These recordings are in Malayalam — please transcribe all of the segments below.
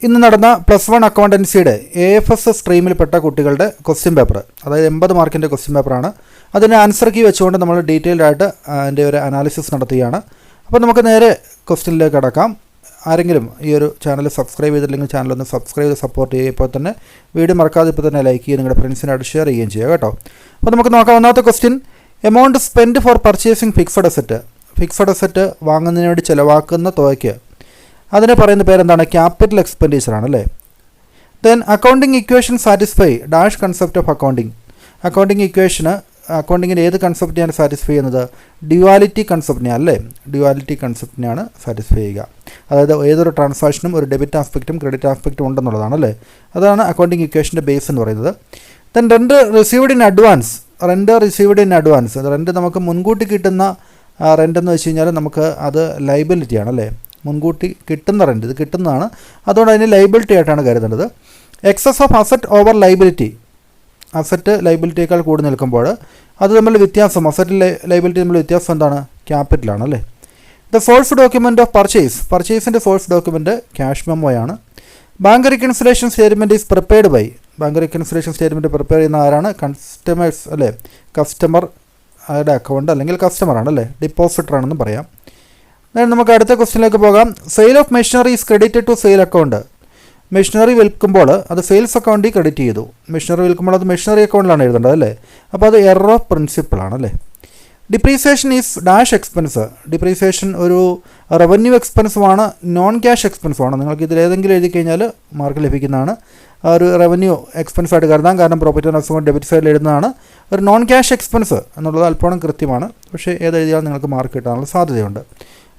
ഇന്ന് നടന്ന +1 അക്കൗണ്ടൻസിയുടെ AFS സ്ട്രീമിൽപ്പെട്ട കുട്ടികളുടെ ക്വസ്റ്റ്യൻ പേപ്പർ, അതായത് 80 മാർക്കിൻ്റെ ക്വസ്റ്റ്യൻ പേപ്പറാണ്. അതിന് ആൻസർ കീ വെച്ചുകൊണ്ട് നമ്മൾ ഡീറ്റെയിൽഡ് ആയിട്ട് അതിൻ്റെ ഒരു അനാലിസിസ് നടത്തുകയാണ്. അപ്പോൾ നമുക്ക് നേരെ ക്വസ്റ്റ്യനിലേക്ക് കടക്കാം. ആരെങ്കിലും ഈ ഒരു ചാനൽ സബ്സ്ക്രൈബ് ചെയ്തില്ലെങ്കിൽ ചാനലൊന്ന് സബ്സ്ക്രൈബ് ചെയ്ത് സപ്പോർട്ട് ചെയ്യുക. ഇപ്പോൾ തന്നെ വീഡിയോ മറക്കാതെ ഇപ്പോൾ തന്നെ ലൈക്ക് ചെയ്യുക, നിങ്ങളുടെ ഫ്രണ്ട്സിനായിട്ട് ഷെയർ ചെയ്യുകയും ചെയ്യുക കേട്ടോ. അപ്പോൾ നമുക്ക് നോക്കാം. ഒന്നാമത്തെ question, amount spend four purchasing fixed asset. Fixed asset വാങ്ങുന്നതിന് വേണ്ടി ചിലവാക്കുന്ന തുകയ്ക്ക് അതിനെ പറയുന്ന പേരെന്താണ്? ക്യാപിറ്റൽ എക്സ്പെൻഡിച്ചർ ആണ് അല്ലേ. Then accounting equation satisfy dash concept of accounting. Accounting ഇക്വേഷന് അക്കൗണ്ടിങ്ങിൻ്റെ ഏത് കൺസെപ്റ്റിനെയാണ് സാറ്റിസ്ഫൈ ചെയ്യുന്നത്? ഡ്യുവാലിറ്റി കൺസെപ്റ്റിനെയാണ് അല്ലേ. ഡ്യുവാലിറ്റി കൺസെപ്റ്റിനെയാണ് സാറ്റിസ്ഫൈ ചെയ്യുക. അതായത് ഏതൊരു ട്രാൻസാക്ഷനും ഒരു ഡെബിറ്റ് ആസ്പെക്റ്റും ക്രെഡിറ്റ് ആസ്പെക്റ്റും ഉണ്ടെന്നുള്ളതാണ് അല്ലേ. അതാണ് അക്കൗണ്ടിങ് ഇക്വേഷൻ്റെ ബേസ് എന്ന് പറയുന്നത്. Then rent received in advance. Rent received in advance. Rent നമുക്ക് മുൻകൂട്ടി കിട്ടുന്ന റെൻ്റ് എന്ന് വെച്ച് കഴിഞ്ഞാൽ നമുക്ക് അത് ലൈബിലിറ്റിയാണ് അല്ലേ. മുൻകൂട്ടി കിട്ടുന്ന റെൻറ്റ്, ഇത് കിട്ടുന്നതാണ്, അതുകൊണ്ട് അതിന് ലൈബിലിറ്റി ആയിട്ടാണ് കരുതേണ്ടത്. Excess of asset over liability. Asset ലൈബിലിറ്റിയേക്കാൾ കൂടി നിൽക്കുമ്പോൾ അത് തമ്മിൽ വ്യത്യാസം, അസറ്റ് ലൈബിലിറ്റി തമ്മിൽ വ്യത്യാസം എന്താണ്? ക്യാപിറ്റലാണ് അല്ലേ. The source document of purchase. പർച്ചേസിൻ്റെ സോഴ്സ് ഡോക്യുമെൻറ്റ് ക്യാഷ് മെമ്മോയാണ്. Bank reconciliation statement is prepared by. Bank reconciliation statement prepare ചെയ്യുന്ന ആരാണ്? കസ്റ്റമേഴ്സ് അല്ലേ. കസ്റ്റമർ ആരുടെ അക്കൗണ്ട് അല്ലെങ്കിൽ കസ്റ്റമറാണ് അല്ലേ. ഡിപ്പോസിറ്റർ ആണെന്ന് പറയാം. നമുക്ക് അടുത്ത ക്വസ്റ്റ്യനിലേക്ക് പോകാം. Sale of machinery is credited to sale account. Machinery വിൽക്കുമ്പോൾ അത് സെയിൽസ് അക്കൗണ്ടിൽ ക്രെഡിറ്റ് ചെയ്തു. മെഷീനറി വിൽക്കുമ്പോൾ അത് മെഷീനറി അക്കൗണ്ടിലാണ് എഴുതേണ്ടത് അല്ലേ. അപ്പോൾ അത് എറർ ഓഫ് പ്രിൻസിപ്പിൾ ആണ് അല്ലേ. Depreciation is dash expense. Depreciation ഒരു റവന്യൂ എക്സ്പെൻസുമാണ്, നോൺ ക്യാഷ് എക്സ്പെൻസുമാണ്. നിങ്ങൾക്ക് ഇതിലേതെങ്കിലും എഴുതി കഴിഞ്ഞാൽ മാർക്ക് ലഭിക്കുന്നതാണ്. ഒരു റവന്യൂ എക്സ്പെൻസ് ആയിട്ട് കരുതാം, കാരണം profit and loss account debit സൈഡിൽ എഴുതുന്നതാണ്. ഒരു നോൺ ക്യാഷ് എക്സ്പെൻസ് എന്നുള്ളത് അല്പം കൃത്യമാണ്, പക്ഷേ ഏതെഴുതിയാൽ നിങ്ങൾക്ക് മാർക്ക് കിട്ടാനുള്ള സാധ്യതയുണ്ട്.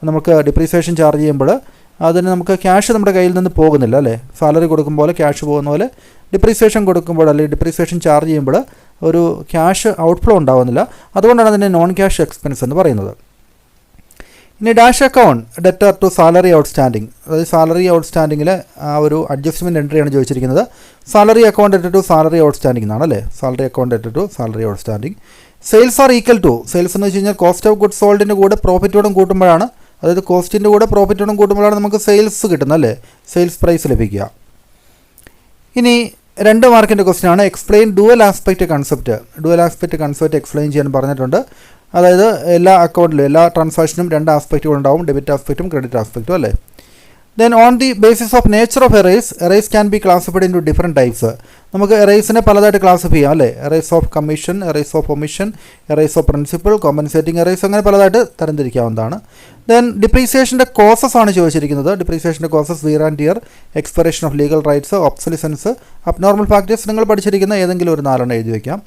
നമുക്ക് ഡിപ്രീസിയേഷൻ ചാർജ് ചെയ്യുമ്പോൾ അതിന് നമുക്ക് ക്യാഷ് നമ്മുടെ കയ്യിൽ നിന്ന് പോകുന്നില്ല അല്ലേ. സാലറി കൊടുക്കുമ്പോൾ ക്യാഷ് പോകുന്ന പോലെ ഡിപ്രീസിയേഷൻ കൊടുക്കുമ്പോൾ അല്ലെങ്കിൽ ഡിപ്രീസിയേഷൻ ചാർജ് ചെയ്യുമ്പോൾ ഒരു ക്യാഷ് ഔട്ട്ഫ്ലോ ഉണ്ടാകുന്നില്ല. അതുകൊണ്ടാണ് അതിനെ നോൺ ക്യാഷ് എക്സ്പെൻസ് എന്ന് പറയുന്നത്. ഇനി dash account debtor to salary outstanding. അതായത് സാലറി ഔട്ട്സ്റ്റാൻഡിങ്ങിൽ ആ ഒരു അഡ്ജസ്റ്റ്മെൻറ്റ് എൻട്രിയാണ് ചോദിച്ചിരിക്കുന്നത്. Salary account debtor to salary outstanding എന്നാണ് അല്ലേ. Salary account debtor to salary outstanding. Sales are equal to. Sales എന്ന് വെച്ച് കഴിഞ്ഞാൽ കോസ്റ്റ് ഓഫ് ഗുഡ്സ് സോൾഡിൻ്റെ കൂടെ പ്രോഫിറ്റോടും കൂട്ടുമ്പോഴാണ്, അതായത് കോസ്റ്റിൻ്റെ കൂടെ പ്രോഫിറ്റോടും കൂട്ടുമ്പോഴാണ് നമുക്ക് സെയിൽസ് കിട്ടുന്നത് അല്ലേ. സെയിൽസ് പ്രൈസ് ലഭിക്കുക. ഇനി 2 മാർക്കിൻ്റെ ക്വസ്റ്റ്യൻ ആണ്. Explain dual aspect concept. Dual aspect concept explain ചെയ്യാൻ പറഞ്ഞിട്ടുണ്ട്. അതായത് എല്ലാ അക്കൗണ്ടിലും എല്ലാ ട്രാൻസാക്ഷനും 2 ആസ്പെക്റ്റുകൾ ഉണ്ടാവും, ഡെബിറ്റ് ആസ്പെക്റ്റും ക്രെഡിറ്റ് ആസ്പെക്റ്റും അല്ലേ. Then on the basis of nature of errors, errors can be classified into different types. നമുക്ക് എറേസിനെ പലതായിട്ട് ക്ലാസിഫൈ ചെയ്യാം അല്ലേ. Errors of commission, errors of omission, errors of principle, compensating errors, അങ്ങനെ പലതായിട്ട് തരംതിരിക്കാവുന്നതാണ്. ദെൻ ഡിപ്രീസിയേഷൻ്റെ കോസസ് ആണ് ചോദിച്ചിരിക്കുന്നത്. ഡിപ്രീസിയേഷൻ്റെ causes wear and tear, expiration of legal rights, obsolescence, abnormal factors. നിങ്ങൾ പഠിച്ചിരിക്കുന്ന ഏതെങ്കിലും ഒരു 4 എഴുതി വയ്ക്കാം.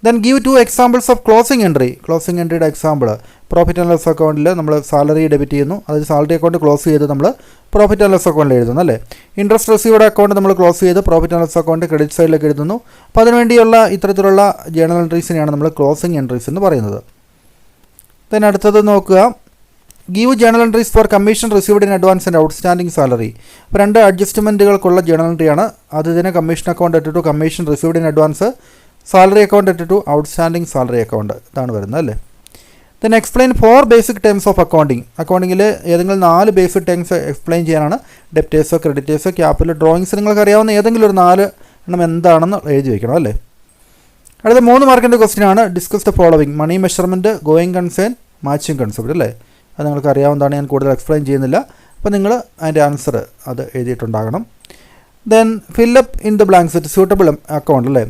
Then give 2 examples of closing entry. Closing എൻട്രിയുടെ എക്സാമ്പിൾ, പ്രോഫിറ്റ് ആൻഡ് ലോസ് അക്കൗണ്ടിൽ നമ്മൾ സാലറി ഡെബിറ്റ് ചെയ്യുന്നു, അതായത് സാലറി അക്കൗണ്ട് ക്ലോസ് ചെയ്ത് നമ്മൾ പ്രോഫിറ്റ് ആൻഡ് ലോസ് അക്കൗണ്ടിൽ എഴുതുന്നു അല്ലേ. ഇൻട്രസ്റ്റ് റിസീവ്ഡ് അക്കൗണ്ട് നമ്മൾ ക്ലോസ് ചെയ്ത് profit and loss account credit സൈഡിലേക്ക് എഴുതുന്നു. അപ്പോൾ അതിനുവേണ്ടിയുള്ള ഇത്തരത്തിലുള്ള ജേണൽ എൻട്രീസിനെയാണ് നമ്മൾ ക്ലോസിംഗ് എൻട്രീസ് എന്ന് പറയുന്നത്. ദെൻ അടുത്തത് നോക്കുക. Give journal entries four commission received in advance and outstanding salary. അപ്പോൾ 2 അഡ്ജസ്റ്റ്മെൻറ്റുകൾക്കുള്ള ജേണൽ എൻട്രിയാണ്. അതിന് commission account debt to commission received in advance, salary account debt to outstanding salary account, ഇതാണ് വരുന്നത് അല്ലേ. Then explain 4 basic terms of accounting. അക്കൗണ്ടിങ്ങിൽ ഏതെങ്കിലും 4 ബേസിക് ടേംസ് എക്സ്പ്ലെയിൻ ചെയ്യാനാണ്. Debtors, creditors, capital, drawings. നിങ്ങൾക്ക് അറിയാവുന്ന ഏതെങ്കിലും ഒരു 4 എണ്ണം എന്താണെന്ന് എഴുതി വയ്ക്കണം അല്ലേ. അടുത്ത 3 മാർക്കിൻ്റെ ക്വസ്റ്റ്യൻ ആണ്. Discuss the following. Money measurement, going concern, matching concept അല്ലേ. അത് നിങ്ങൾക്ക് അറിയാവുന്നതാണ്, ഞാൻ കൂടുതൽ എക്സ്പ്ലെയിൻ ചെയ്യുന്നില്ല. അപ്പോൾ നിങ്ങൾ അതിൻ്റെ ആൻസർ അത് എഴുതിയിട്ടുണ്ടാകണം. Then fill up in the blanks with suitable account അല്ലേ.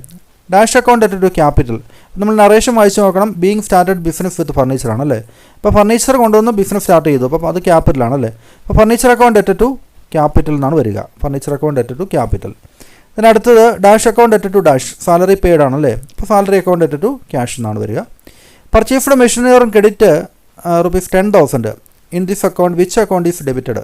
Dash account debt to capital. നമ്മൾ നറേഷൻ വായിച്ച് നോക്കണം. Being started business with furniture ആണല്ലേ. അപ്പോൾ ഫർണിച്ചർ കൊണ്ടുവന്ന് ബിസിനസ് സ്റ്റാർട്ട് ചെയ്തു, അപ്പോൾ അത് ക്യാപിറ്റലാണല്ലേ. അപ്പോൾ furniture account debt to capital എന്നാണ് വരിക. Furniture account debt to capital. പിന്നെ അടുത്തത് dash account debt to dash, salary paid ആണല്ലേ. അപ്പോൾ salary account debt to cash എന്നാണ് വരിക. Purchased machinery on credit ₹10,000 in this account which account is debited.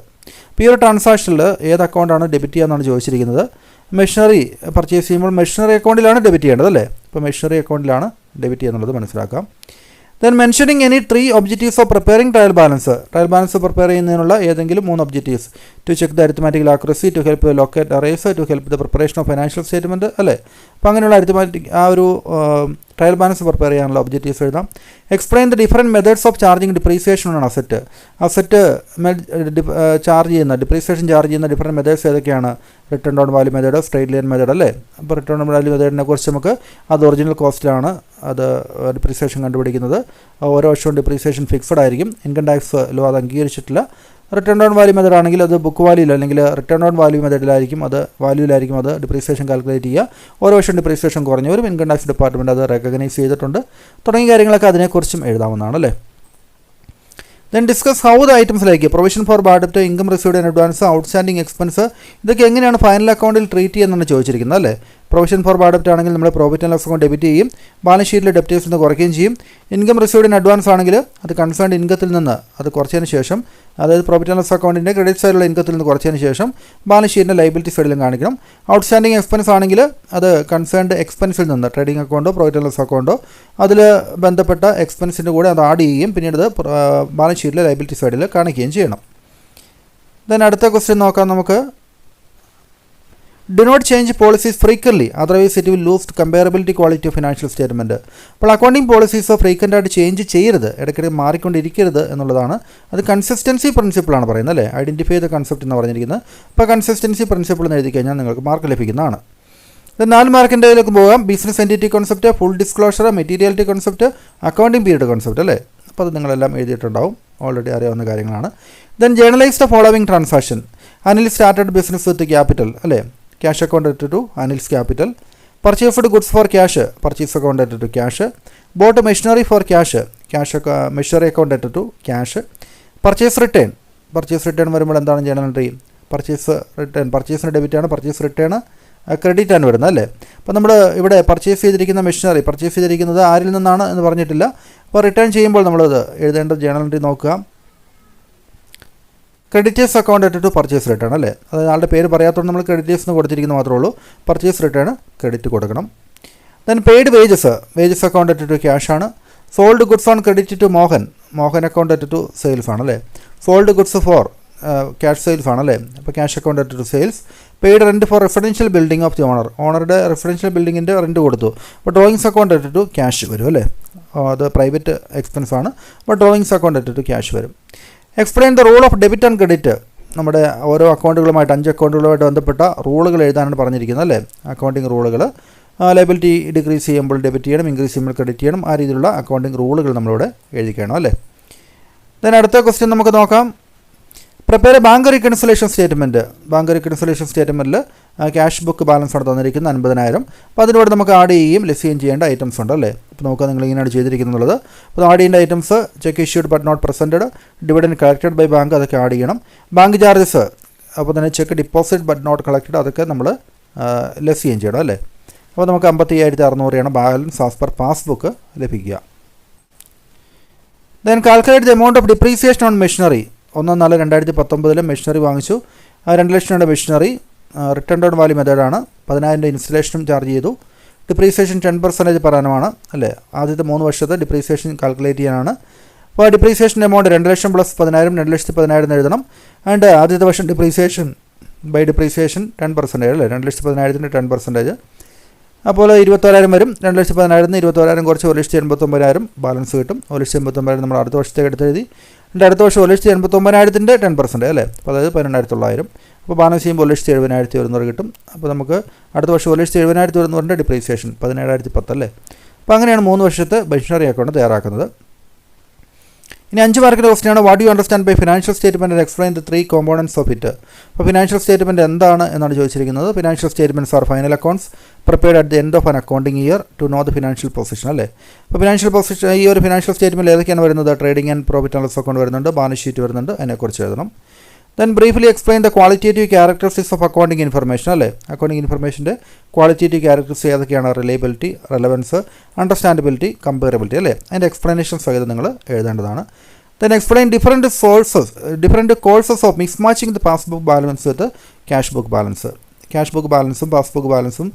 അപ്പോൾ ഈ ഒരു ട്രാൻസാക്ഷനിൽ ഏത് അക്കൗണ്ടാണ് ഡെബിറ്റ് ചെയ്യുകയെന്നാണ് ചോദിച്ചിരിക്കുന്നത്. മെഷീനറി പർച്ചേസ് ചെയ്യുമ്പോൾ മെഷീനറി അക്കൗണ്ടിലാണ് ഡെബിറ്റ് ചെയ്യേണ്ടത് അല്ലേ. അപ്പോൾ മെഷീനറി അക്കൗണ്ടിലാണ് ഡെബിറ്റ് ചെയ്യുന്നുള്ളത് മനസ്സിലാക്കാം. Then mentioning any 3 objectives of preparing trial balance. Trial balance prepare ചെയ്യുന്നതിനുള്ള ഏതെങ്കിലും 3 objectives. To check the arithmetical accuracy, to help locate errors, to help the preparation of financial statement അല്ലേ. അപ്പോൾ അങ്ങനെയുള്ള അരിത്മാറ്റിക് ആ ഒരു ട്രയൽ ബാലൻസ് പ്രിപ്പയർ ചെയ്യാനുള്ള ഒബ്ജക്റ്റീവ്സ് എഴുതാം. Explain the different methods of charging depreciation on asset. Asset charge ചെയ്യുന്ന ഡിപ്രീസിയേഷൻ ചാർജ് ചെയ്യുന്ന ഡിഫറൻറ്റ് മെത്തേഡ്സ് ഏതൊക്കെയാണ്? Return on value method, straight line method അല്ലേ. അപ്പോൾ റിട്ടേൺ ഓൺ വാല്യൂ മെത്തേഡിനെ കുറിച്ച് നമുക്ക് അത് ഒറിജിനൽ കോസ്റ്റിലാണ് അത് ഡിപ്രീസിയേഷൻ കണ്ടുപിടിക്കുന്നത്. ഓരോ വർഷവും ഡിപ്രീസിയേഷൻ ഫിക്സഡ് ആയിരിക്കും. ഇൻകം ടാക്സ് ലോ അത് അംഗീകരിച്ചിട്ടില്ല. റിട്ടേൺ ഓൺ വാല്യൂ മെത്തേഡ് ആണെങ്കിൽ അത് ബുക്ക് വാല്യൂയിൽ അല്ലെങ്കിൽ റിട്ടേൺ ഓൺ വാല്യൂ മെത്തേഡിലായിരിക്കും അത് ഡിപ്രീസിയേഷൻ കാൽക്കുലേറ്റ് ചെയ്യുക. ഓരോ വർഷം ഡിപ്രീസിയേഷൻ കുറഞ്ഞവരും ഇൻകം ടാക്സ് ഡിപ്പാർട്ട്മെൻറ്റ് അത് റെക്കഗ്നൈസ് ചെയ്തിട്ടുണ്ട്. തുടങ്ങിയ കാര്യങ്ങളൊക്കെ അതിനെക്കുറിച്ചും എഴുതാവുന്നതാണ് അല്ലേ. Then discuss how the items like provision for bad ഡെപ്റ്റ്, income received in advance, outstanding expense ഇതൊക്കെ എങ്ങനെയാണ് ഫൈനൽ അക്കൗണ്ടിൽ ട്രീറ്റ് ചെയ്യുന്നതെന്ന് ചോദിച്ചിരിക്കുന്നത് അല്ലേ. പ്രൊവിഷൻ ഫോർ ബാഡ് ഡെപ്റ്റ് ആണെങ്കിൽ നമ്മൾ profit and loss account debit ചെയ്യും, ബാലൻസ് ഷീറ്റിൽ ഡെപ്റ്റേഴ്സിൽ നിന്ന് കുറയ്ക്കുകയും ചെയ്യും. ഇൻകം റിസീവ്ഡ് ഇൻ അഡ്വാൻസ് ആണെങ്കിൽ അത് കൺസേൺഡ് ഇൻകത്തിൽ നിന്ന് അത് കുറച്ചതിന് ശേഷം, അതായത് പ്രോഫിറ്റ് ആൻഡ് ലോസ് അക്കൗണ്ടിൻ്റെ ക്രെഡിറ്റ് സൈഡിലുള്ള ഇൻകത്തിൽ നിന്ന് കുറച്ചതിന് ശേഷം ബാലൻസ് ഷീറ്റിൻ്റെ ലൈബിലിറ്റി സൈഡിലും കാണിക്കണം. ഔട്ട്സ്റ്റാൻഡിംഗ് എക്സ്പെൻസ് ആണെങ്കിൽ അത് കൺസേൺഡ് എക്സ്പെൻസിൽ നിന്ന് ട്രേഡിംഗ് അക്കൗണ്ടോ പ്രോഫിറ്റ് ആൻഡ് ലോസ് അക്കൗണ്ടോ അതിൽ ബന്ധപ്പെട്ട എക്സ്പെൻസിൻ്റെ കൂടെ അത് ആഡ് ചെയ്യുകയും പിന്നീട് അത് ബാലൻസ് ഷീറ്റിലെ ലൈബിലിറ്റി സൈഡിൽ കാണിക്കുകയും ചെയ്യണം. ദെൻ അടുത്ത ക്വസ്റ്റ്യൻ നോക്കാം നമുക്ക്. Do not change policies frequently otherwise it will lose comparability quality of financial statement. അപ്പോൾ അക്കൗണ്ടിങ് പോളിസീസ് ഫ്രീക്വൻ്റ് ആയിട്ട് ചേഞ്ച് ചെയ്യരുത്, ഇടയ്ക്കിടെ മാറിക്കൊണ്ടിരിക്കരുത് എന്നുള്ളതാണ്. അത് കൺസിസ്റ്റൻസി പ്രിൻസിപ്പിളാണ് പറയുന്നത് അല്ലേ. ഐഡൻറ്റിഫൈ ദ കൺസെപ്റ്റ് എന്ന് പറഞ്ഞിരിക്കുന്നത്. അപ്പോൾ കൺസിസ്റ്റൻസി പ്രിൻസിപ്പിൾ എന്ന് എഴുതി കഴിഞ്ഞാൽ നിങ്ങൾക്ക് മാർക്ക് ലഭിക്കുന്നതാണ്. ഇത് 4 മാർക്കിൻ്റെ ഇതിലേക്ക് പോകാം. Business entity concept, full disclosure, materiality concept, accounting period concept അല്ലേ. അപ്പോൾ അത് നിങ്ങളെല്ലാം എഴുതിയിട്ടുണ്ടാവും, ഓൾറെഡി അറിയാവുന്ന കാര്യങ്ങളാണ്. Then journalise the following transaction. Anil started business with capital അല്ലേ. Cash account at to Anil's capital. Purchased goods for cash, purchase account at to cash. Bought machinery for cash, machinery account at to cash. Purchase return വരുമ്പോൾ എന്താണ് ജേണൽ എൻട്രി? പർച്ചേസിന് ഡെബിറ്റ് ആണ്, പർച്ചേസ് റിട്ടേൺ ക്രെഡിറ്റ് ആണ് വരുന്നത് അല്ലേ. അപ്പോൾ നമ്മൾ ഇവിടെ പർച്ചേസ് ചെയ്തിരിക്കുന്ന മെഷീനറി പർച്ചേസ് ചെയ്തിരിക്കുന്നത് ആരിൽ നിന്നാണ് എന്ന് പറഞ്ഞിട്ടില്ല. അപ്പോൾ റിട്ടേൺ ചെയ്യുമ്പോൾ നമ്മളത് എഴുതേണ്ട ജേണൽ എൻട്രി നോക്കുക. Creditors account at to purchase return അല്ലേ. അതായത് ആളുടെ പേര് പറയാത്തതുകൊണ്ട് നമ്മൾ ക്രെഡിറ്റേഴ്സ് എന്ന് കൊടുത്തിരിക്കുന്നത് മാത്രമേ ഉള്ളൂ. പർച്ചേസ് റിട്ടേൺ ക്രെഡിറ്റ് കൊടുക്കണം. Then paid wages account at to cash ആണ്. Sold goods on credit to Mohan account at to sales ആണല്ലേ. Sold goods for cash sales ആണല്ലേ. അപ്പോൾ cash account at to sales. Paid rent for residential building of the ഓണറുടെ റെസിഡൻഷ്യൽ ബിൽഡിങ്ങിൻ്റെ റെൻറ്റ് കൊടുത്തു. അപ്പോൾ drawings account at to cash വരും അല്ലേ. അത് പ്രൈവറ്റ് എക്സ്പെൻസ് ആണ്. അപ്പോൾ drawings account at to cash വരും. Explain the rule of debit and credit. നമ്മുടെ ഓരോ അക്കൗണ്ടുകളുമായിട്ട് 5 അക്കൗണ്ടുകളുമായിട്ട് ബന്ധപ്പെട്ട റൂളുകൾ എഴുതാനാണ് പറഞ്ഞിരിക്കുന്നത് അല്ലേ. അക്കൗണ്ടിങ് റൂളുകൾ. ലയബിലിറ്റി ഡിക്രീസ് ചെയ്യുമ്പോൾ ഡെബിറ്റ് ചെയ്യണം, ഇൻക്രീസ് ചെയ്യുമ്പോൾ ക്രെഡിറ്റ് ചെയ്യണം. ആ രീതിയിലുള്ള അക്കൗണ്ടിങ് റൂളുകൾ നമ്മളിവിടെ എഴുതിക്കണം അല്ലേ. ദെൻ അടുത്ത ക്വസ്റ്റ്യൻ നമുക്ക് നോക്കാം. Prepare bank reconciliation statement. Bank reconciliation സ്റ്റേറ്റ്മെൻറ്റിൽ ക്യാഷ് ബുക്ക് ബാലൻസ് ആണ് തന്നിരിക്കുന്നത് 50,000. അപ്പോൾ അതിനോട് നമുക്ക് ആഡ് ചെയ്യുകയും ലെസ് ചെയ്യുകയും ചെയ്യേണ്ട ഐറ്റംസ് ഉണ്ട് അല്ലേ. അപ്പോൾ നമുക്ക് നിങ്ങൾ ഇങ്ങനെയാണ് ചെയ്തിരിക്കുന്നത്. അപ്പോൾ ആഡ് ചെയ്യേണ്ട items cheque issued but not presented, dividend collected by bank അതൊക്കെ ആഡ് ചെയ്യണം. ബാങ്ക് ചാർജസ് അപ്പോൾ തന്നെ cheque deposit but not collected അതൊക്കെ നമ്മൾ ലെസ് ചെയ്യുകയും ചെയ്യണം അല്ലേ. അപ്പോൾ നമുക്ക് 55,600 ബാലൻസ് ആസ് പെർ പാസ്ബുക്ക് ലഭിക്കുക. Then calculate the amount of depreciation on machinery. 1/4/2019 machinery വാങ്ങിച്ചു. 2 lakh machinery. Return on value മെത്തേഡാണ്. 10,000 ഇൻസ്റ്റലേഷനും ചാർജ് ചെയ്തു. ഡിപ്രീസിയേഷൻ 10% പ്രകാരമാണ് അല്ലേ. ആദ്യത്തെ 3 വർഷത്തെ ഡിപ്രീസിയേഷൻ കാൽക്കുലേറ്റ് ചെയ്യാനാണ്. അപ്പോൾ ഡിപ്രീസിയേഷൻ എമൗണ്ട് 2 ലക്ഷം പ്ലസ് 10,000 2,10,000 എഴുതണം. ആൻഡ് ആദ്യത്തെ വർഷം ഡിപ്രീസിയേഷൻ ബൈ ഡിപ്രീസിയേഷൻ 10% അല്ലേ. 2,10,000 10%. അപ്പോൾ 21,000 വരും. 2,10,000 21,000 കുറച്ച് 1,89,000 ബാലൻസ് കിട്ടും. 1,89,000 നമ്മൾ അടുത്ത വർഷത്തേക്ക് എടുത്തെഴുതി. അടുത്ത വർഷം 1,89,000 10% അല്ലേ. അപ്പോൾ അതായത് 12,900. അപ്പോൾ ബാലൻസ് ചെയ്യുമ്പോൾ 1,70,100 കിട്ടും. അപ്പോൾ നമുക്ക് അടുത്ത വർഷം 1,70,100 ഡിപ്രീസിയേഷൻ 17,010 അല്ലേ. അപ്പോൾ അങ്ങനെയാണ് 3 വർഷത്തെ മെഷീനറി അക്കൗണ്ട് തയ്യാറാക്കുന്നത്. ഇനി 5 മാർക്കിൻ്റെ ക്വസ്റ്റ്യനാണ്. What you understand by financial statement and explain the 3 components of it. അപ്പോൾ ഫിനാൻഷ്യൽ സ്റ്റേറ്റ്മെൻറ്റ് എന്താണ് എന്നാണ് ചോദിച്ചിരിക്കുന്നത്. Financial statements are final accounts prepared at the end of an accounting year to know the financial position അല്ലേ. അപ്പോൾ ഫിനാൻഷ്യൽ പൊസിഷൻ ഈ ഒരു ഫിനാൻഷ്യൽ സ്റ്റേറ്റ്മെൻറ്റ് ഏതൊക്കെയാണ് വരുന്നത്? Trading and profit and loss account വരുന്നുണ്ട്, ബാലൻസ് ഷീറ്റ് വരുന്നുണ്ട്, അതിനെക്കുറിച്ച് എഴുതണം. Then briefly explain the qualitative characteristics of accounting information അല്ലേ. അക്കൗണ്ടിങ് ഇൻഫർമേഷൻ്റെ ക്വാളിറ്റേറ്റീവ് ക്യാരക്ടറിസ്റ്റിക്സ് ഏതൊക്കെയാണ്? റിലയബിലിറ്റി, റെലവൻസ്, അണ്ടർസ്റ്റാൻഡബിലിറ്റി, കമ്പയറബിലിറ്റി അല്ലേ. അതിൻ്റെ എക്സ്പ്ലനേഷൻ സഹിതം നിങ്ങൾ എഴുതേണ്ടതാണ്. Then explain different causes of mismatching the passbook balance with the cash book balance. Cash book ബാലൻസും പാസ്ബുക്ക് ബാലൻസും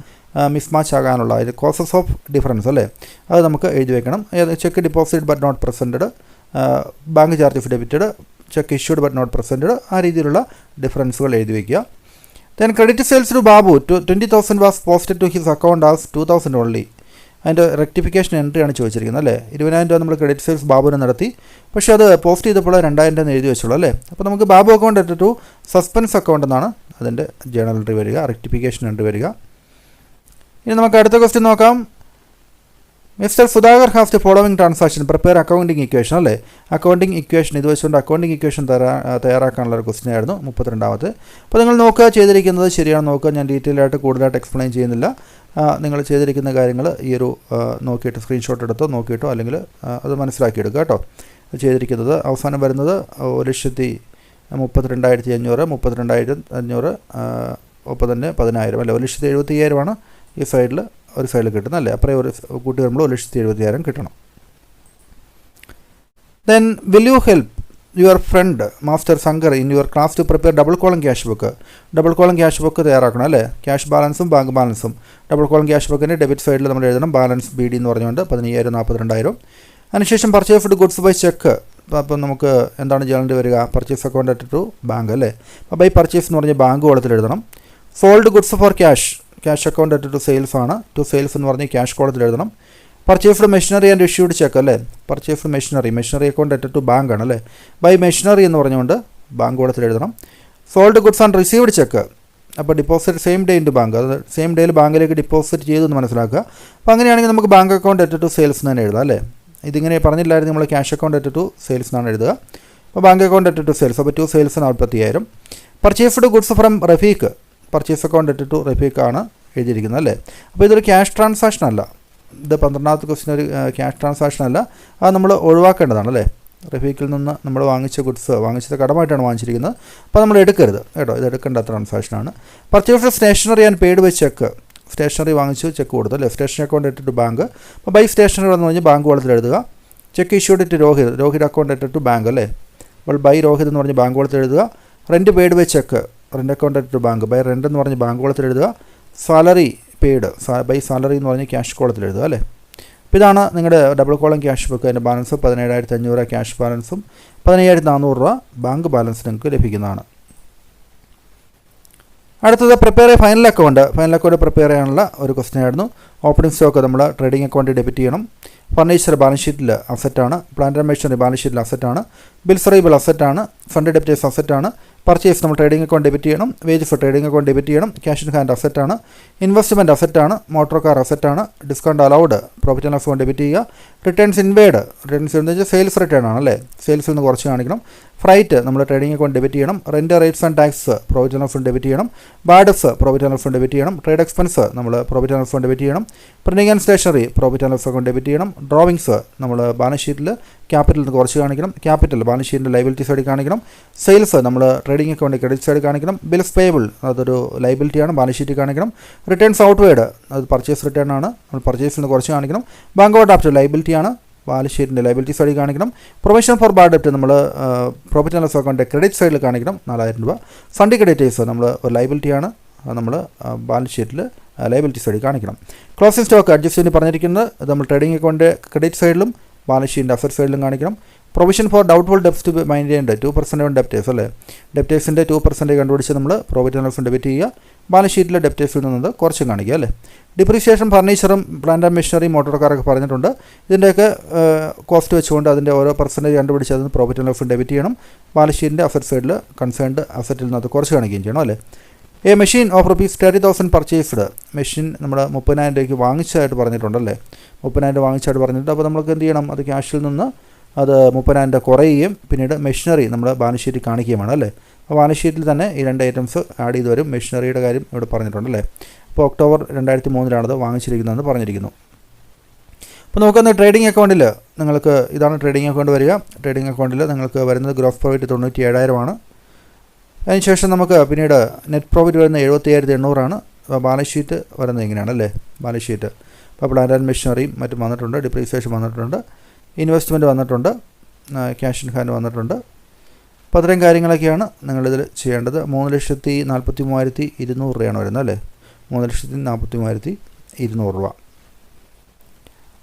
മിസ്മാച്ച് ആകാനുള്ള കോസസ് ഓഫ് ഡിഫറൻസ് അല്ലേ. അത് നമുക്ക് എഴുതി വെക്കണം. Cheque deposit but not presented, bank charges debited, cheque issued but not presented, ആ രീതിയിലുള്ള ഡിഫറൻസുകൾ എഴുതി വയ്ക്കുക. Then credit sales to Babu 20,000 was posted to his account as 2,000 only. അതിൻ്റെ റെക്ടിഫിക്കേഷൻ എൻട്രിയാണ് ചോദിച്ചിരിക്കുന്നത് അല്ലേ. 20,000 രൂപ നമ്മൾ ക്രെഡിറ്റ് സെയിൽസ് ബാബുവിന് നടത്തി, പക്ഷേ അത് പോസ്റ്റ് ചെയ്തപ്പോൾ 2,000 രൂപ എഴുതി വെച്ചുള്ളൂ അല്ലേ. അപ്പോൾ നമുക്ക് Babu account to suspense account എന്നാണ് അതിൻ്റെ ജേണൽ എൻട്രി വരിക, റെക്ടിഫിക്കേഷൻ എൻട്രി വരിക. ഇനി നമുക്ക് അടുത്ത ക്വസ്റ്റ്യൻ നോക്കാം. Mister Sudhakar has the following transaction prepare accounting equation അല്ലേ. അക്കൗണ്ടിങ് ഇക്വേഷൻ ഇത് വെച്ചുകൊണ്ട് അക്കൗണ്ടിങ് ഇക്വേഷൻ തയ്യാറാക്കാനുള്ള ഒരു ക്വസ്റ്റ്യൻ ആയിരുന്നു 32ാമത്തെ. അപ്പോൾ നിങ്ങൾ നോക്കുക, ചെയ്തിരിക്കുന്നത് ശരിയാണ് നോക്കുക. ഞാൻ ഡീറ്റെയിൽ ആയിട്ട് കൂടുതലായിട്ട് എക്സ്പ്ലെയിൻ ചെയ്യുന്നില്ല. നിങ്ങൾ ചെയ്തിരിക്കുന്ന കാര്യങ്ങൾ ഈ ഒരു നോക്കിയിട്ട് സ്ക്രീൻഷോട്ട് എടുത്തോ നോക്കിയിട്ടോ അല്ലെങ്കിൽ അത് മനസ്സിലാക്കിയെടുക്കുക കേട്ടോ. ചെയ്തിരിക്കുന്നത് അവസാനം വരുന്നത് 1,32,500, 32,500 ഒപ്പം തന്നെ 10,000 അല്ലേ. 1,75,000 ഈ സൈഡിൽ ഒരു സൈഡിൽ കിട്ടുന്നത് അല്ലേ. അപ്പറേ ഒരു കൂട്ടി വരുമ്പോൾ 1,70,000 കിട്ടണം. Then will you help your friend master Shankar in your class to prepare double column cash book. Double column cash book തയ്യാറാക്കണം അല്ലേ. ക്യാഷ് ബാലൻസും ബാങ്ക് ബാലൻസും ഡബിൾ കോളം ക്യാഷ് ബുക്കിൻ്റെ ഡെബിറ്റ് സൈഡിൽ നമ്മൾ എഴുതണം. ബാലൻസ് BD എന്ന് പറഞ്ഞുകൊണ്ട് 15,000, 42,000. അതിനുശേഷം പർച്ചേസ്ഡ് ഗുഡ്സ് ബൈ ചെക്ക്. അപ്പോൾ നമുക്ക് എന്താണ് ചെയ്യേണ്ടി വരിക? പർച്ചേസ് അക്കൗണ്ട് ടു ബാങ്ക് അല്ലേ. അപ്പോൾ ബൈ പർച്ചേസ് എന്ന് പറഞ്ഞ് ബാങ്ക് കോളത്തിൽ എഴുതണം. Sold goods for cash account to sales ആണ്. ടു സെയിൽസ് എന്ന് പറഞ്ഞ് ക്യാഷ് കോളത്തിൽ എഴുതണം. Purchased machinery and issued cheque അല്ലേ. Purchased machinery account to bank ആണ് അല്ലേ. ബൈ മെഷീനറി എന്ന് പറഞ്ഞുകൊണ്ട് ബാങ്ക് കോളത്തിൽ എഴുതണം. Sold goods and received cheque. അപ്പോൾ deposit same day into bank, അത് സെയിം ഡേയിൽ ബാങ്കിലേക്ക് ഡിപ്പോസിറ്റ് ചെയ്തു എന്ന് മനസ്സിലാക്കുക. അപ്പോൾ അങ്ങനെയാണെങ്കിൽ നമുക്ക് ബാങ്ക് അക്കൗണ്ട് ടു സെയിൽസ് എന്ന് തന്നെ എഴുതാം അല്ലേ. ഇതിങ്ങനെ പറഞ്ഞില്ലായിരുന്നു, നമ്മൾ ക്യാഷ് അക്കൗണ്ട് ടു സെയിൽസ് എന്നാണ് എഴുതുക. അപ്പോൾ ബാങ്ക് അക്കൗണ്ട് ടു സെയിൽസ്, അപ്പോൾ to sales 45,000. Purchased goods from Rafeeq, purchase account to Rafeeq ആണ് എഴുതിയിരിക്കുന്നത് അല്ലേ. അപ്പോൾ ഇതൊരു ക്യാഷ് ട്രാൻസാക്ഷൻ അല്ല. ഇത് 12ാമത്തെ ക്വസ്റ്റ്യൻ ഒരു ക്യാഷ് ട്രാൻസാക്ഷൻ അല്ല, അത് നമ്മൾ ഒഴിവാക്കേണ്ടതാണ് അല്ലേ. റഫീഖിൽ നിന്ന് നമ്മൾ വാങ്ങിച്ച ഗുഡ്സ് വാങ്ങിച്ചത് കടമായിട്ടാണ് വാങ്ങിച്ചിരിക്കുന്നത്, അപ്പോൾ നമ്മൾ എടുക്കരുത് കേട്ടോ. ഇത് എടുക്കേണ്ട ട്രാൻസാക്ഷനാണ്. Purchased stationery and paid by cheque. Stationery വാങ്ങിച്ചു, ചെക്ക് കൊടുത്തു അല്ലേ. Stationery account to bank. അപ്പോൾ ബൈ സ്റ്റേഷനറി എന്ന് പറഞ്ഞാൽ ബാങ്ക് കോളത്തിൽ എഴുതുക. Cheque issued to Rohit account to bank അല്ലേ. അപ്പോൾ ബൈ രോഹിത് എന്ന് പറഞ്ഞ് ബാങ്ക് കോളത്തിൽ എഴുതുക. Rent paid by cheque, rent account to bank. By rent എന്ന് പറഞ്ഞ് ബാങ്ക് കോളത്തിൽ എഴുതുക. സാലറി പെയ്ഡ് ബൈ സാലറി എന്ന് പറഞ്ഞ് ക്യാഷ് കോളത്തിൽ എഴുതുക അല്ലേ. അപ്പോൾ ഇതാണ് നിങ്ങളുടെ ഡബിൾ കോളം ക്യാഷ് ബുക്ക്. അതിൻ്റെ ബാലൻസ് 17,500 ക്യാഷ് ബാലൻസും 15,400 രൂപ ബാങ്ക് ബാലൻസ് നിങ്ങൾക്ക് ലഭിക്കുന്നതാണ്. അടുത്തത് പ്രിപ്പയർ ഫൈനൽ അക്കൗണ്ട് പ്രിപ്പയർ ചെയ്യാനുള്ള ഒരു ക്വസ്റ്റ്യൻ ആയിരുന്നു. ഓപ്പണിംഗ് സ്റ്റോക്ക് നമ്മൾ ട്രേഡിംഗ് അക്കൗണ്ടിൽ ഡെബിറ്റ് ചെയ്യണം. ഫർണിച്ചർ ബാലൻസ് ഷീറ്റിൽ അസറ്റാണ്. പ്ലാന്റ് ആൻഡ് മെഷീനറി ബാലൻസ് ഷീറ്റിൽ അസറ്റാണ്. ബിൽസ് റീബിൾ അസറ്റാണ്. ഫണ്ട് ഡെപ്റ്റേഴ്സ് അസറ്റാണ്. പർച്ചേസ് നമ്മൾ ട്രേഡിംഗ് അക്കൗണ്ട് ഡെബിറ്റ് ചെയ്യണം. Wage for trading account debit ചെയ്യണം. ക്യാഷ് ഇൻ ഹാൻഡ് അസറ്റാണ്. ഇൻവെസ്റ്റ്മെൻറ്റ് അസറ്റാണ്. മോട്ടോർ കാർ അസറ്റാണ്. Discount allowed profit and loss account debit ചെയ്യുക. റിട്ടേൺസ് ഇൻവേഡ് എന്ന് വെച്ചാൽ സെയിൽസ് റിട്ടേൺ ആണ് അല്ലേ. സെയിൽസിൽ നിന്ന് കുറച്ച് കാണിക്കണം. ഫ്രൈറ്റ് നമ്മൾ ട്രേഡിംഗ് അക്കൗണ്ട് ഡെബിറ്റ് ചെയ്യണം. Rent rates and tax profit and loss account debit ചെയ്യണം. Bad debts profit and loss account debit ചെയ്യണം. ട്രേഡ് എക്സ്പെൻസ് നമ്മൾ profit and loss account debit ചെയ്യണം. Printing and stationery profit and loss account debit ചെയ്യണം. ഡ്രോയിങ്സ് നമ്മൾ ബാലൻസ് ഷീറ്റിൽ ക്യാപിറ്റലിൽ നിന്ന് കുറച്ച് കാണിക്കണം. ക്യാപിറ്റൽ ബാലൻസ് ഷീറ്റിൻ്റെ ലൈബിലിറ്റി സൈഡിൽ കാണിക്കണം. സെയിൽസ് നമ്മൾ ട്രേഡിംഗ് അക്കൗണ്ട് ക്രെഡിറ്റ് സൈഡിൽ കാണിക്കണം. ബിൽസ് പേയബിൾ അതൊരു ലൈബിലിറ്റിയാണ്, ബാലൻസ് ഷീറ്റിൽ കാണിക്കണം. റിട്ടേൺസ് ഔട്ട്വേഡ് അത് പർച്ചേസ് റിട്ടേൺ ആണ്, നമ്മൾ പർച്ചേസിൽ നിന്ന് കുറച്ച് കാണിക്കണം. ബാങ്ക് ഓവർ ഡ്രാഫ്റ്റ് ലൈബിലിറ്റിയാണ്, ബാലൻസ് ഷീറ്റിൻ്റെ ലൈബിലിറ്റി സൈഡിൽ കാണിക്കണം. പ്രൊവിഷൻ ഫോർ ബാഡ് ഡെപ്റ്റ് നമ്മൾ profit and loss account credit സൈഡിൽ കാണിക്കണം 4,000 രൂപ. ഫണ്ട് ക്രെഡിറ്റേഴ്സ് നമ്മൾ ഒരു ലൈബിലിറ്റിയാണ്, നമ്മൾ ബാലൻസ് ഷീറ്റിൽ ലൈബിലിറ്റി സൈഡിൽ കാണിക്കണം. ക്ലോസിംഗ് സ്റ്റോക്ക് അഡ്ജസ്റ്റ്മെൻറ്റ് പറഞ്ഞിരിക്കുന്നത് നമ്മൾ ട്രേഡിംഗ് അക്കൗണ്ട് ക്രെഡിറ്റ് സൈഡിലും ബാലൻസ് ഷീറ്റിൻ്റെ അസറ്റ് സൈഡിലും കാണിക്കണം. Provision for doubtful debts to maintained 2% on debtors അല്ലേ. ഡെപ്റ്റേഴ്സിൻ്റെ 2% കണ്ടുപിടിച്ച് നമ്മൾ പ്രോഫിറ്റ് ആൻഡ് ലോസ് ഡെബിറ്റ് ചെയ്യുക. ബാലൻസ് ഷീറ്റിലെ ഡെപ്റ്റേഴ്സിൽ നിന്നത് കുറച്ച് കാണിക്കുക അല്ലേ. ഡിപ്രീസിയേഷൻ ഫർണിച്ചറും പ്ലാന്റ് ആൻഡ് മെഷീനറി മോട്ടോർ കാറൊക്കെ പറഞ്ഞിട്ടുണ്ട്. ഇതിൻ്റെയൊക്കെ കോസ്റ്റ് വെച്ചുകൊണ്ട് അതിൻ്റെ ഓരോ പെർസെൻറ്റേജ് കണ്ടുപിടിച്ച് അതിന് പ്രോഫിറ്റ് ആൻഡ് ലോസ് ഡെബിറ്റ് ചെയ്യണം. ബാലൻസ് ഷീറ്റിൻ്റെ അസറ്റ് സൈഡിൽ കൺസേൺഡ് അസറ്റിൽ നിന്ന് അത് കുറച്ച് കാണിക്കുകയും ചെയ്യണം അല്ലേ. A machine of ₹30,000 purchased. Machine നമ്മൾ 30,000 രൂപയ്ക്ക് വാങ്ങിച്ചതായിട്ട് പറഞ്ഞിട്ടുണ്ടല്ലേ. 30,000 രൂപ വാങ്ങിച്ചതായിട്ട് പറഞ്ഞിട്ടുണ്ട്. അപ്പോൾ നമുക്ക് എന്ത് ചെയ്യണം, അത് ക്യാഷിൽ നിന്ന് അത് 30,000 കുറയുകയും പിന്നീട് മെഷീനറി നമ്മൾ ബാലൻസ് ഷീറ്റിൽ കാണിക്കുകയും വേണം അല്ലേ. അപ്പോൾ ബാലൻസ് ഷീറ്റിൽ തന്നെ ഈ 2 ഐറ്റംസ് ആഡ് ചെയ്ത് വരും. മെഷീനറിയുടെ കാര്യം ഇവിടെ പറഞ്ഞിട്ടുണ്ടല്ലേ. അപ്പോൾ ഒക്ടോബർ 2003 വാങ്ങിച്ചിരിക്കുന്നതെന്ന് പറഞ്ഞിരിക്കുന്നു. അപ്പോൾ നമുക്കൊന്ന് ട്രേഡിംഗ് അക്കൗണ്ടിൽ നിങ്ങൾക്ക് ഇതാണ് ട്രേഡിംഗ് അക്കൗണ്ട് വരിക. ട്രേഡിംഗ് അക്കൗണ്ടിൽ നിങ്ങൾക്ക് വരുന്നത് ഗ്രോസ് പ്രോഫിറ്റ് 97,000 ആണ്. അതിനുശേഷം നമുക്ക് പിന്നീട് നെറ്റ് പ്രോഫിറ്റ് വരുന്നത് 75,800 ബാലൻസ് ഷീറ്റ് വരുന്നത് ഇങ്ങനെയാണ് അല്ലേ. ബാലൻസ് ഷീറ്റ് ഇപ്പോൾ പ്ലാന്റ് ആൻഡ് മെഷീനറിയും മറ്റും വന്നിട്ടുണ്ട്. ഡിപ്രീസിയേഷൻ വന്നിട്ടുണ്ട്. ഇൻവെസ്റ്റ്മെൻറ്റ് വന്നിട്ടുണ്ട്. ക്യാഷ് ഇൻ ഹാൻഡ് വന്നിട്ടുണ്ട്. അപ്പോൾ അത്രയും കാര്യങ്ങളൊക്കെയാണ് നിങ്ങളിതിൽ ചെയ്യേണ്ടത്. 3,43,200 രൂപയാണ് വരുന്നത് അല്ലേ. 3,43,200 രൂപ.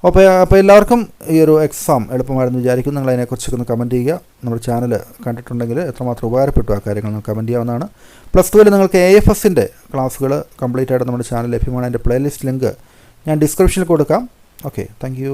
അപ്പോൾ എല്ലാവർക്കും ഈ ഒരു എക്സാം എളുപ്പമായിരുന്നു വിചാരിക്കും. നിങ്ങൾ അതിനെക്കുറിച്ചൊക്കെ ഒന്ന് കമൻറ്റ് ചെയ്യുക. നമ്മുടെ ചാനൽ കണ്ടിട്ടുണ്ടെങ്കിൽ എത്രമാത്രം ഉപകാരപ്പെട്ടു ആ കാര്യങ്ങൾ നമുക്ക് കമൻറ്റ് ചെയ്യാവുന്നതാണ്. +2 നിങ്ങൾക്ക് AFSൻ്റെ ക്ലാസ്സുകൾ കംപ്ലീറ്റ് ആയിട്ട് നമ്മുടെ ചാനൽ ലഭ്യമാണ്. അതിൻ്റെ പ്ലേലിസ്റ്റ് ലിങ്ക് ഞാൻ ഡിസ്ക്രിപ്ഷനിൽ കൊടുക്കാം. Okay, thank you.